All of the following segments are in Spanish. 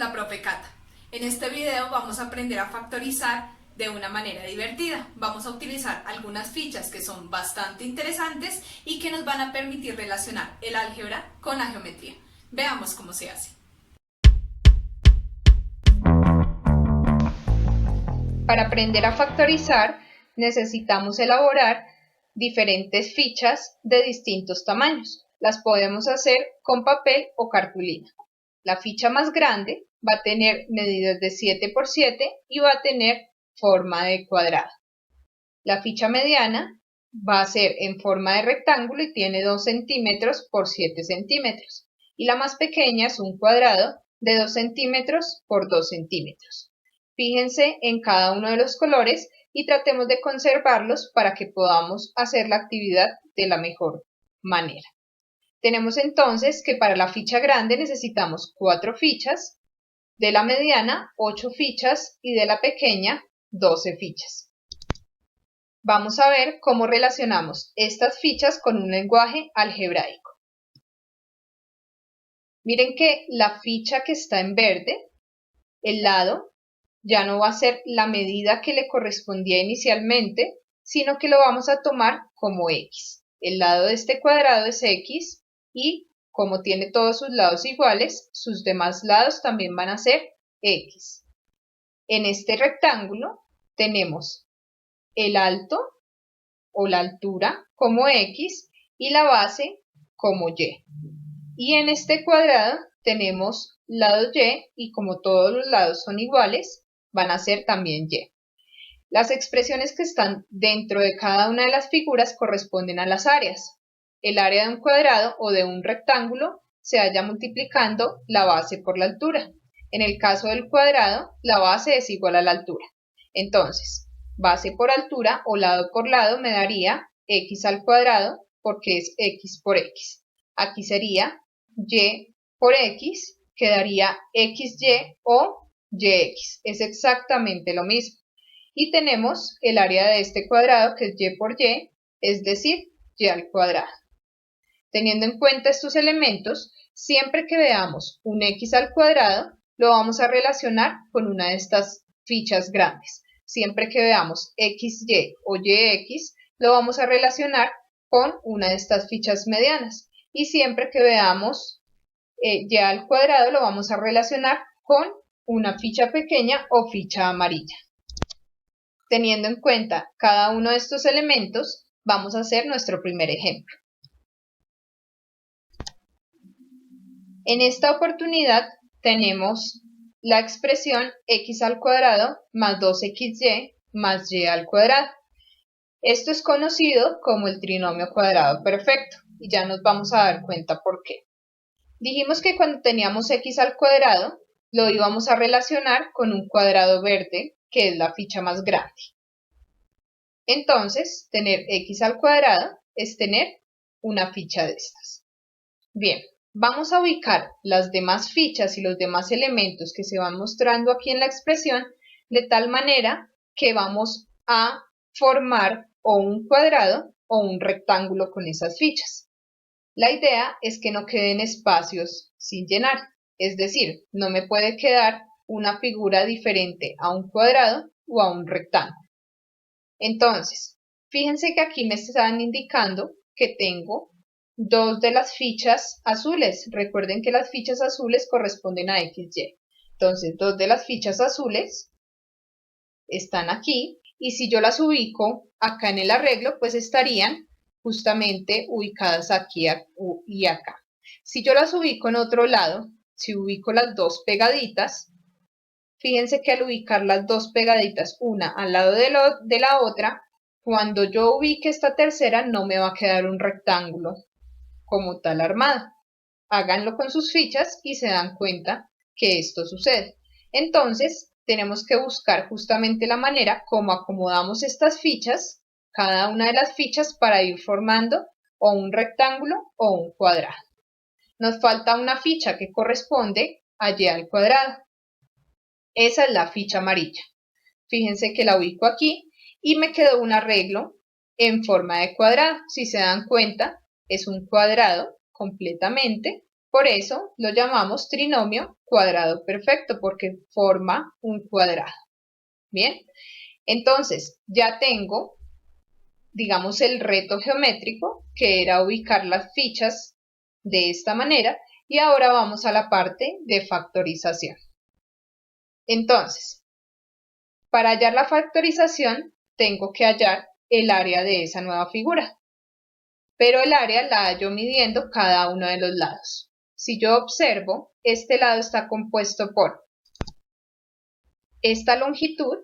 la profe Cata. En este video vamos a aprender a factorizar de una manera divertida. Vamos a utilizar algunas fichas que son bastante interesantes y que nos van a permitir relacionar el álgebra con la geometría. Veamos cómo se hace. Para aprender a factorizar necesitamos elaborar diferentes fichas de distintos tamaños. Las podemos hacer con papel o cartulina. La ficha más grande va a tener medidas de 7 por 7 y va a tener forma de cuadrado. La ficha mediana va a ser en forma de rectángulo y tiene 2 centímetros por 7 centímetros. Y la más pequeña es un cuadrado de 2 centímetros por 2 centímetros. Fíjense en cada uno de los colores y tratemos de conservarlos para que podamos hacer la actividad de la mejor manera. Tenemos entonces que para la ficha grande necesitamos 4 fichas, de la mediana 8 fichas y de la pequeña 12 fichas. Vamos a ver cómo relacionamos estas fichas con un lenguaje algebraico. Miren que la ficha que está en verde, el lado, ya no va a ser la medida que le correspondía inicialmente, sino que lo vamos a tomar como X. El lado de este cuadrado es X y como tiene todos sus lados iguales, sus demás lados también van a ser X. En este rectángulo tenemos el alto o la altura como X y la base como Y. Y en este cuadrado tenemos lado Y y como todos los lados son iguales, van a ser también Y. Las expresiones que están dentro de cada una de las figuras corresponden a las áreas. El área de un cuadrado o de un rectángulo se halla multiplicando la base por la altura. En el caso del cuadrado, la base es igual a la altura. Entonces, base por altura o lado por lado me daría x al cuadrado porque es x por x. Aquí sería y por x, quedaría xy o yx. Es exactamente lo mismo. Y tenemos el área de este cuadrado que es y por y, es decir, y al cuadrado. Teniendo en cuenta estos elementos, siempre que veamos un x al cuadrado, lo vamos a relacionar con una de estas fichas grandes. Siempre que veamos xy o yx, lo vamos a relacionar con una de estas fichas medianas. Y siempre que veamos y al cuadrado, lo vamos a relacionar con una ficha pequeña o ficha amarilla. Teniendo en cuenta cada uno de estos elementos, vamos a hacer nuestro primer ejemplo. En esta oportunidad tenemos la expresión x al cuadrado más 2xy más y al cuadrado. Esto es conocido como el trinomio cuadrado perfecto y ya nos vamos a dar cuenta por qué. Dijimos que cuando teníamos x al cuadrado lo íbamos a relacionar con un cuadrado verde que es la ficha más grande. Entonces, tener x al cuadrado es tener una ficha de estas. Bien. Vamos a ubicar las demás fichas y los demás elementos que se van mostrando aquí en la expresión de tal manera que vamos a formar o un cuadrado o un rectángulo con esas fichas. La idea es que no queden espacios sin llenar, es decir, no me puede quedar una figura diferente a un cuadrado o a un rectángulo. Entonces, fíjense que aquí me están indicando que tengo 2 de las fichas azules. Recuerden que las fichas azules corresponden a XY. Entonces, 2 de las fichas azules están aquí. Y si yo las ubico acá en el arreglo, pues estarían justamente ubicadas aquí y acá. Si yo las ubico en otro lado, si ubico las 2 pegaditas, fíjense que al ubicar las 2 pegaditas, una al lado de la otra, cuando yo ubique esta tercera no me va a quedar un rectángulo como tal armado. Háganlo con sus fichas y se dan cuenta que esto sucede. Entonces, tenemos que buscar justamente la manera como acomodamos estas fichas, cada una de las fichas, para ir formando o un rectángulo o un cuadrado. Nos falta una ficha que corresponde a y al cuadrado. Esa es la ficha amarilla. Fíjense que la ubico aquí y me quedó un arreglo en forma de cuadrado. Si se dan cuenta, es un cuadrado completamente Por eso lo llamamos trinomio cuadrado perfecto, porque forma un cuadrado. Bien, entonces ya tengo, digamos, el reto geométrico, que era ubicar las fichas de esta manera, y ahora vamos a la parte de factorización. Entonces, para hallar la factorización, tengo que hallar el área de esa nueva figura, pero el área la hallo midiendo cada uno de los lados. Si yo observo, este lado está compuesto por esta longitud,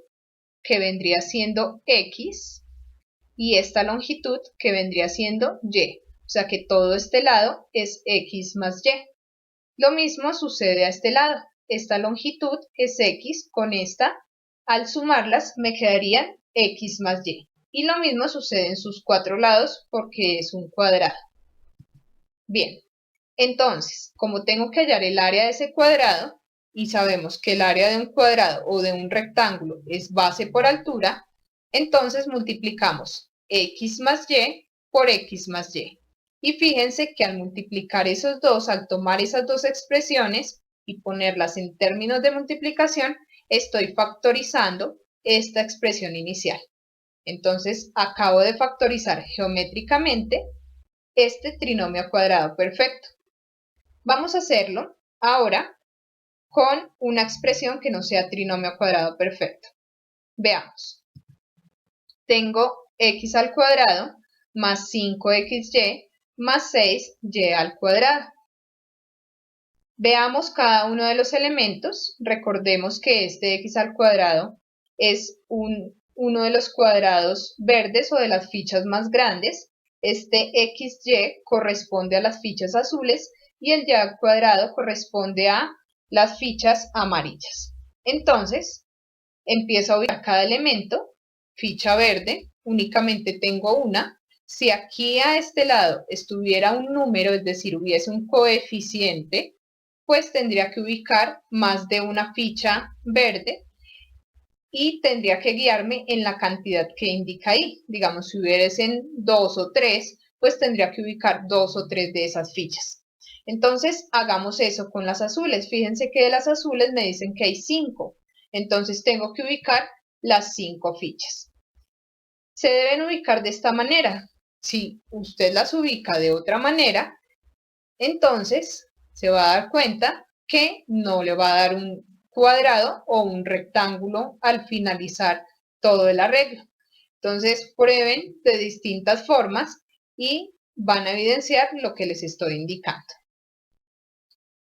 que vendría siendo X, y esta longitud, que vendría siendo Y. O sea que todo este lado es X más Y. Lo mismo sucede a este lado. Esta longitud es X con esta. Al sumarlas me quedarían X más Y. Y lo mismo sucede en sus cuatro lados porque es un cuadrado. Bien, entonces, como tengo que hallar el área de ese cuadrado, y sabemos que el área de un cuadrado o de un rectángulo es base por altura, entonces multiplicamos X más Y por X más Y. Y fíjense que al multiplicar esos dos, al tomar esas dos expresiones y ponerlas en términos de multiplicación, estoy factorizando esta expresión inicial. Entonces, acabo de factorizar geométricamente este trinomio cuadrado perfecto. Vamos a hacerlo ahora con una expresión que no sea trinomio cuadrado perfecto. Veamos. Tengo x al cuadrado más 5xy más 6y al cuadrado. Veamos cada uno de los elementos. Recordemos que este x al cuadrado es uno de los cuadrados verdes o de las fichas más grandes. Este xy corresponde a las fichas azules y el y al cuadrado corresponde a las fichas amarillas. Entonces, empiezo a ubicar cada elemento. Ficha verde, únicamente tengo una. Si aquí a este lado estuviera un número, es decir, hubiese un coeficiente, pues tendría que ubicar más de una ficha verde y tendría que guiarme en la cantidad que indica ahí. Digamos, si hubiesen 2 o 3, pues tendría que ubicar 2 o 3 de esas fichas. Entonces, hagamos eso con las azules. Fíjense que de las azules me dicen que hay 5. Entonces, tengo que ubicar las 5 fichas. Se deben ubicar de esta manera. Si usted las ubica de otra manera, entonces se va a dar cuenta que no le va a dar un cuadrado o un rectángulo al finalizar todo el arreglo. Entonces prueben de distintas formas y van a evidenciar lo que les estoy indicando.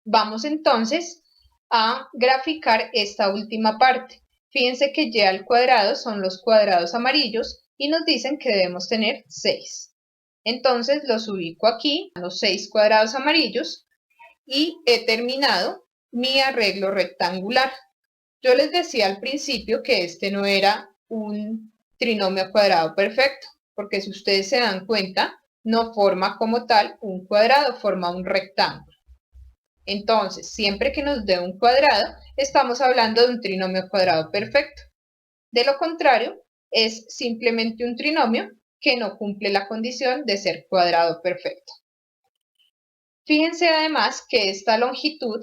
Vamos entonces a graficar esta última parte. Fíjense que y al cuadrado son los cuadrados amarillos y nos dicen que debemos tener 6. Entonces los ubico aquí, los 6 cuadrados amarillos, y he terminado mi arreglo rectangular. Yo les decía al principio que este no era un trinomio cuadrado perfecto, porque si ustedes se dan cuenta, no forma como tal un cuadrado, forma un rectángulo. Entonces, siempre que nos dé un cuadrado, estamos hablando de un trinomio cuadrado perfecto. De lo contrario, es simplemente un trinomio que no cumple la condición de ser cuadrado perfecto. Fíjense además que esta longitud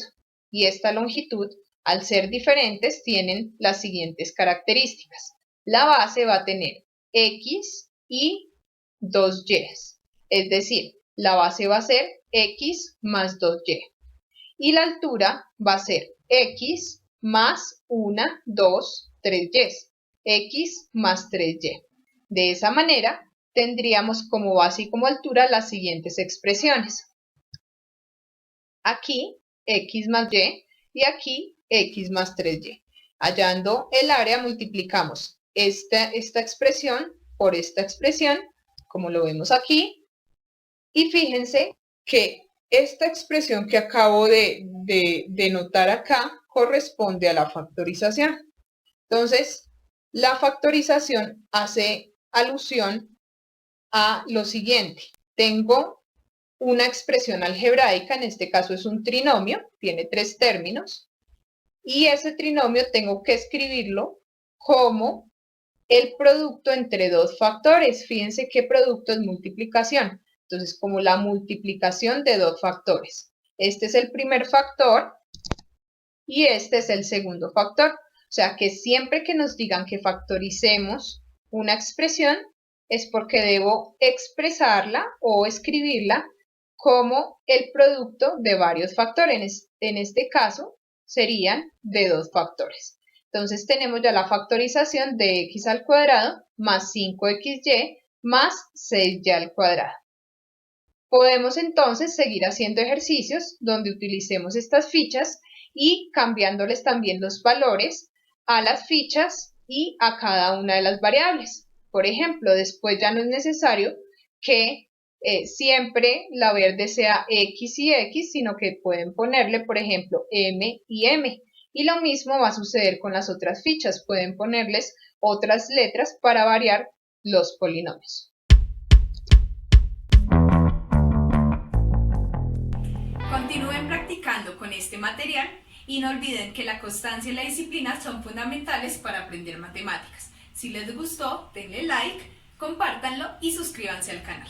y esta longitud, al ser diferentes, tienen las siguientes características. La base va a tener x y 2y, es decir, la base va a ser x más 2y. Y la altura va a ser x más 1, 2, 3y, x más 3y. De esa manera, tendríamos como base y como altura las siguientes expresiones. Aquí x más y aquí x más 3y. Hallando el área multiplicamos esta expresión por esta expresión, como lo vemos aquí. Y fíjense que esta expresión que acabo de notar acá corresponde a la factorización. Entonces, la factorización hace alusión a lo siguiente. Tengo una expresión algebraica, en este caso es un trinomio, tiene 3 términos, y ese trinomio tengo que escribirlo como el producto entre dos factores. Fíjense qué producto es multiplicación. Entonces, como la multiplicación de dos factores. Este es el primer factor y este es el segundo factor. O sea que siempre que nos digan que factoricemos una expresión es porque debo expresarla o escribirla como el producto de varios factores. En este caso serían de 2 factores. Entonces tenemos ya la factorización de x al cuadrado más 5xy más 6y al cuadrado. Podemos entonces seguir haciendo ejercicios donde utilicemos estas fichas y cambiándoles también los valores a las fichas y a cada una de las variables. Por ejemplo, después ya no es necesario que siempre la verde sea x y x, sino que pueden ponerle, por ejemplo, m y m. Y lo mismo va a suceder con las otras fichas. Pueden ponerles otras letras para variar los polinomios. Continúen practicando con este material y no olviden que la constancia y la disciplina son fundamentales para aprender matemáticas. Si les gustó, denle like, compártanlo y suscríbanse al canal.